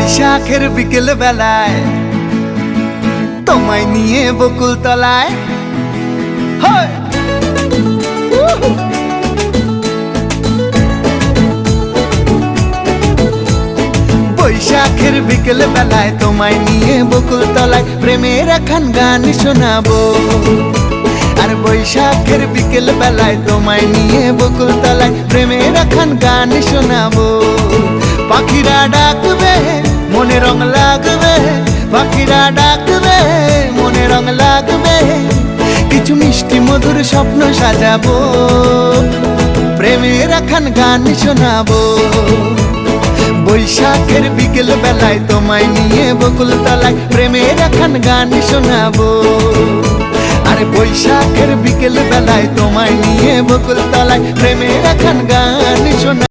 বৈশাখের বিকেল বেলায় তোমায় নিয়ে বকুল তলায় বৈশাখের বিকেল বেলায় তোমায় নিয়ে বকুল তলায় প্রেমের একখান গান শোনাবো। আর বৈশাখের বিকেল বেলায় তোমায় নিয়ে বকুল তলায় প্রেমের একখান গান শোনাবো। পাখিরা ডাকবে মনে রং লাগবে, পাখিরা ডাকবে মনে রং লাগবে, কিছু মিষ্টি মধুর স্বপ্ন সাজাবো, প্রেমের একখান গান শোনাবো। বৈশাখের বিকেল বেলায় তোমায় নিয়ে বকুল তলায় প্রেমের একখান গান শোনাবো। আর বৈশাখের বিকেল বেলায় তোমায় নিয়ে বকুল তলায় প্রেমের একখান গান শোনাবো।